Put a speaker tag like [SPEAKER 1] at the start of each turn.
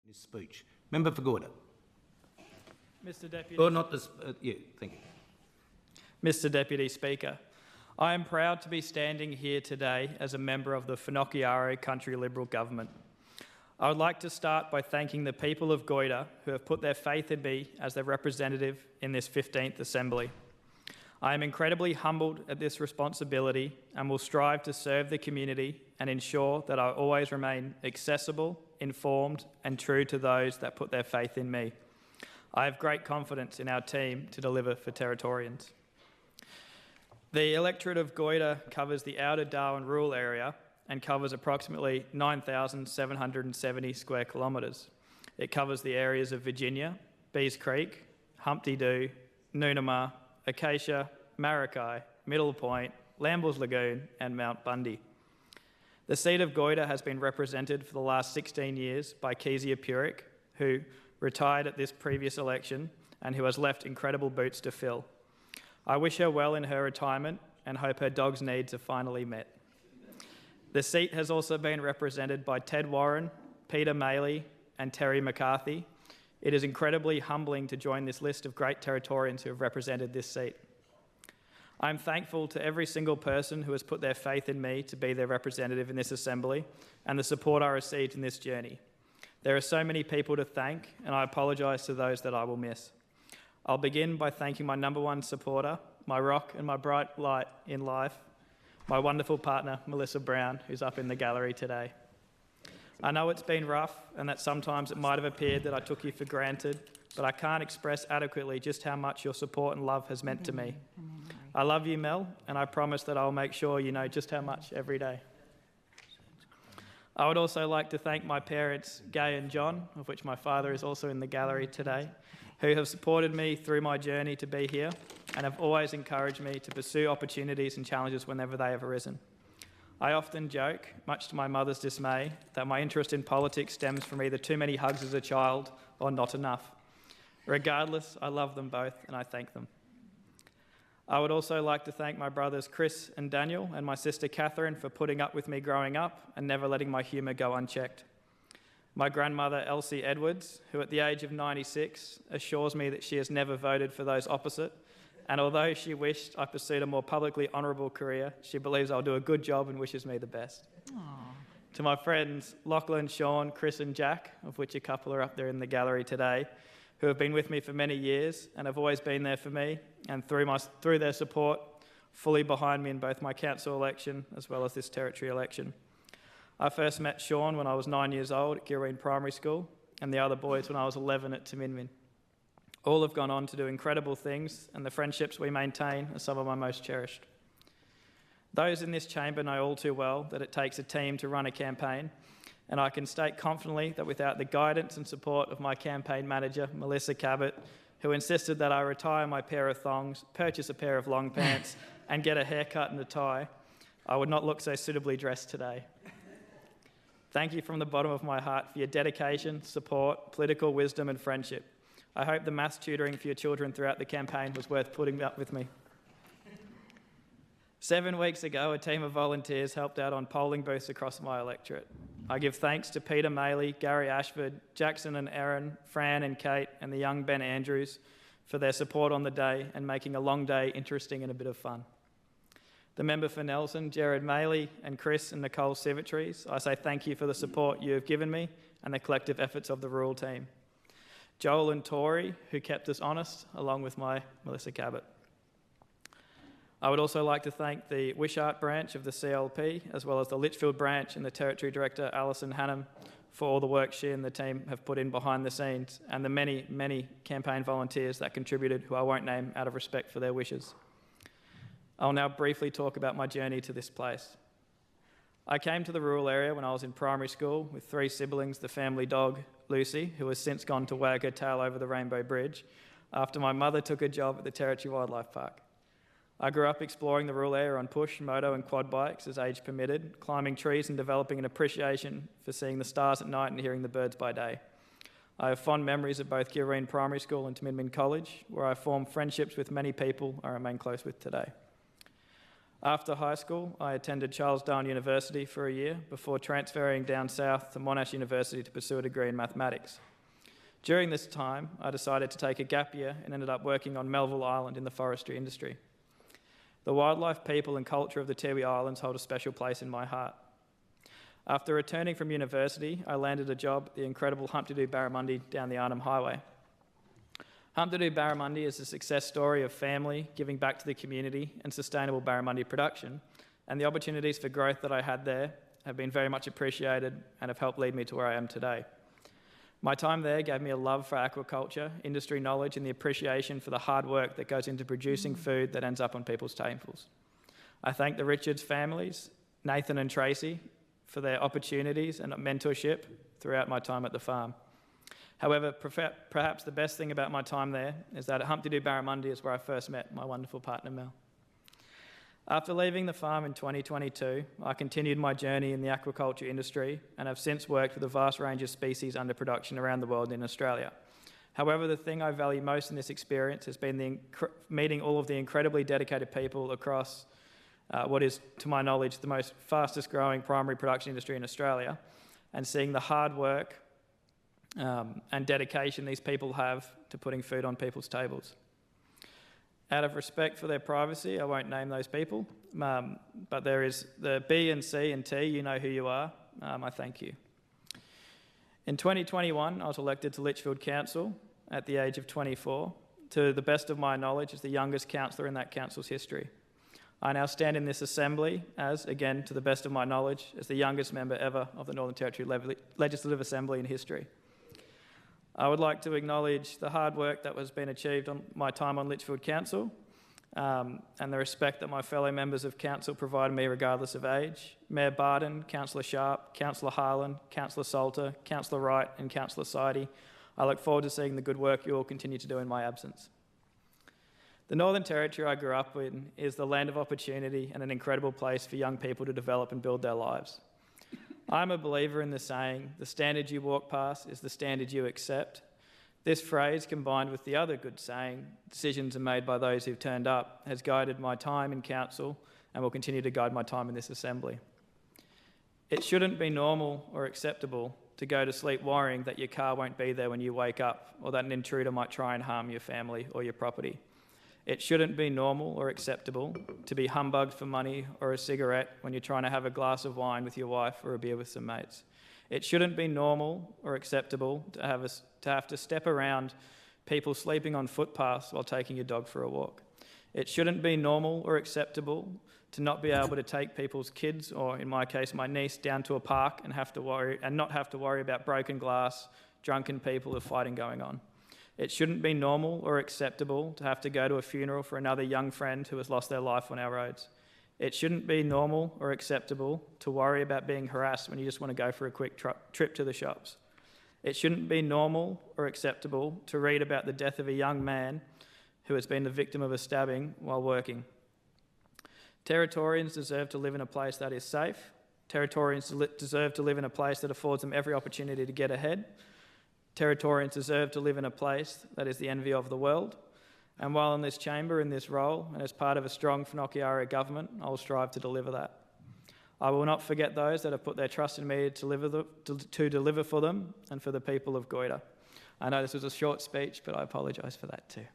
[SPEAKER 1] His speech. Member for Goyder.
[SPEAKER 2] Mr Deputy.
[SPEAKER 1] Or not this. Yeah, thank you.
[SPEAKER 2] Mr Deputy Speaker, I am proud to be standing here today as a member of the Finocchiaro Country Liberal Government. I would like to start by thanking the people of Goyder who have put their faith in me as their representative in this 15th Assembly. I am incredibly humbled at this responsibility and will strive to serve the community and ensure that I always remain accessible, informed and true to those that put their faith in me. I have great confidence in our team to deliver for Territorians. The electorate of Goyder covers the outer Darwin rural area and covers approximately 9,770 square kilometres. It covers the areas of Virginia, Bees Creek, Humpty Doo, Noonamah, Acacia, Mackay, Middle Point, Lambles Lagoon and Mount Bundy. The seat of Goyder has been represented for the last 16 years by Kezia Purick, who retired at this previous election and who has left incredible boots to fill. I wish her well in her retirement and hope her dog's needs are finally met. The seat has also been represented by Ted Warren, Peter Maley and Terry McCarthy. It is incredibly humbling to join this list of great Territorians who have represented this seat. I am thankful to every single person who has put their faith in me to be their representative in this Assembly and the support I received in this journey. There are so many people to thank and I apologise to those that I will miss. I'll begin by thanking my number one supporter, my rock and my bright light in life, my wonderful partner, Melissa Brown, who's up in the gallery today. I know it's been rough and that sometimes it might have appeared that I took you for granted, but I can't express adequately just how much your support and love has meant to me. I love you, Mel, and I promise that I'll make sure you know just how much every day. I would also like to thank my parents, Gay and John, of which my father is also in the gallery today, who have supported me through my journey to be here and have always encouraged me to pursue opportunities and challenges whenever they have arisen. I often joke, much to my mother's dismay, that my interest in politics stems from either too many hugs as a child or not enough. Regardless, I love them both and I thank them. I would also like to thank my brothers Chris and Daniel and my sister Catherine for putting up with me growing up and never letting my humour go unchecked. My grandmother Elsie Edwards, who at the age of 96 assures me that she has never voted for those opposite, and although she wished I pursued a more publicly honourable career, she believes I'll do a good job and wishes me the best. Aww. To my friends Lachlan, Sean, Chris and Jack, of which a couple are up there in the gallery today, who have been with me for many years and have always been there for me, and through their support, fully behind me in both my council election as well as this territory election. I first met Sean when I was 9 years old at Girween Primary School and the other boys when I was 11 at Taminmin. All have gone on to do incredible things and the friendships we maintain are some of my most cherished. Those in this chamber know all too well that it takes a team to run a campaign, and I can state confidently that without the guidance and support of my campaign manager, Melissa Cabot, who insisted that I retire my pair of thongs, purchase a pair of long pants and get a haircut and a tie, I would not look so suitably dressed today. Thank you from the bottom of my heart for your dedication, support, political wisdom and friendship. I hope the maths tutoring for your children throughout the campaign was worth putting up with me. 7 weeks ago, a team of volunteers helped out on polling booths across my electorate. I give thanks to Peter Maley, Gary Ashford, Jackson and Erin, Fran and Kate and the young Ben Andrews for their support on the day and making a long day interesting and a bit of fun. The member for Nelson, Jared Maley and Chris and Nicole Sivitries, I say thank you for the support you have given me and the collective efforts of the rural team. Joel and Tori, who kept us honest, along with my Melissa Cabot. I would also like to thank the Wishart branch of the CLP, as well as the Litchfield branch and the Territory Director, Alison Hannam, for all the work she and the team have put in behind the scenes, and the many, many campaign volunteers that contributed, who I won't name out of respect for their wishes. I'll now briefly talk about my journey to this place. I came to the rural area when I was in primary school with 3 siblings, the family dog, Lucy, who has since gone to wag her tail over the Rainbow Bridge, after my mother took a job at the Territory Wildlife Park. I grew up exploring the rural area on push, moto and quad bikes as age permitted, climbing trees and developing an appreciation for seeing the stars at night and hearing the birds by day. I have fond memories of both Girween Primary School and Taminmin College, where I formed friendships with many people I remain close with today. After high school, I attended Charles Darwin University for a year before transferring down south to Monash University to pursue a degree in mathematics. During this time, I decided to take a gap year and ended up working on Melville Island in the forestry industry. The wildlife, people and culture of the Tiwi Islands hold a special place in my heart. After returning from university, I landed a job at the incredible Humpty Barramundi down the Arnhem Highway. Humpty Barramundi is a success story of family, giving back to the community and sustainable barramundi production, and the opportunities for growth that I had there have been very much appreciated and have helped lead me to where I am today. My time there gave me a love for aquaculture, industry knowledge and the appreciation for the hard work that goes into producing food that ends up on people's tables. I thank the Richards families, Nathan and Tracy, for their opportunities and mentorship throughout my time at the farm. However, perhaps the best thing about my time there is that at Humpty Barramundi is where I first met my wonderful partner, Mel. After leaving the farm in 2022, I continued my journey in the aquaculture industry and have since worked with a vast range of species under production around the world in Australia. However, the thing I value most in this experience has been meeting all of the incredibly dedicated people across what is, to my knowledge, the most fastest growing primary production industry in Australia, and seeing the hard work and dedication these people have to putting food on people's tables. Out of respect for their privacy, I won't name those people, but there is the B and C and T, you know who you are, I thank you. In 2021, I was elected to Litchfield Council at the age of 24, to the best of my knowledge, as the youngest councillor in that council's history. I now stand in this assembly as, again, to the best of my knowledge, as the youngest member ever of the Northern Territory Legislative Assembly in history. I would like to acknowledge the hard work that has been achieved on my time on Litchfield Council and the respect that my fellow members of Council provide me regardless of age. Mayor Barden, Councillor Sharp, Councillor Harlan, Councillor Salter, Councillor Wright and Councillor Sidey. I look forward to seeing the good work you all continue to do in my absence. The Northern Territory I grew up in is the land of opportunity and an incredible place for young people to develop and build their lives. I'm a believer in the saying, the standard you walk past is the standard you accept. This phrase, combined with the other good saying, decisions are made by those who've turned up, has guided my time in council and will continue to guide my time in this assembly. It shouldn't be normal or acceptable to go to sleep worrying that your car won't be there when you wake up, or that an intruder might try and harm your family or your property. It shouldn't be normal or acceptable to be humbugged for money or a cigarette when you're trying to have a glass of wine with your wife or a beer with some mates. It shouldn't be normal or acceptable to have to step around people sleeping on footpaths while taking your dog for a walk. It shouldn't be normal or acceptable to not be able to take people's kids, or in my case, my niece, down to a park and not have to worry about broken glass, drunken people or fighting going on. It shouldn't be normal or acceptable to have to go to a funeral for another young friend who has lost their life on our roads. It shouldn't be normal or acceptable to worry about being harassed when you just want to go for a quick trip to the shops. It shouldn't be normal or acceptable to read about the death of a young man who has been the victim of a stabbing while working. Territorians deserve to live in a place that is safe. Territorians deserve to live in a place that affords them every opportunity to get ahead. Territorians deserve to live in a place that is the envy of the world. And while in this chamber, in this role, and as part of a strong Finocchiaro government, I will strive to deliver that. I will not forget those that have put their trust in me to deliver for them and for the people of Goyder. I know this was a short speech, but I apologise for that too.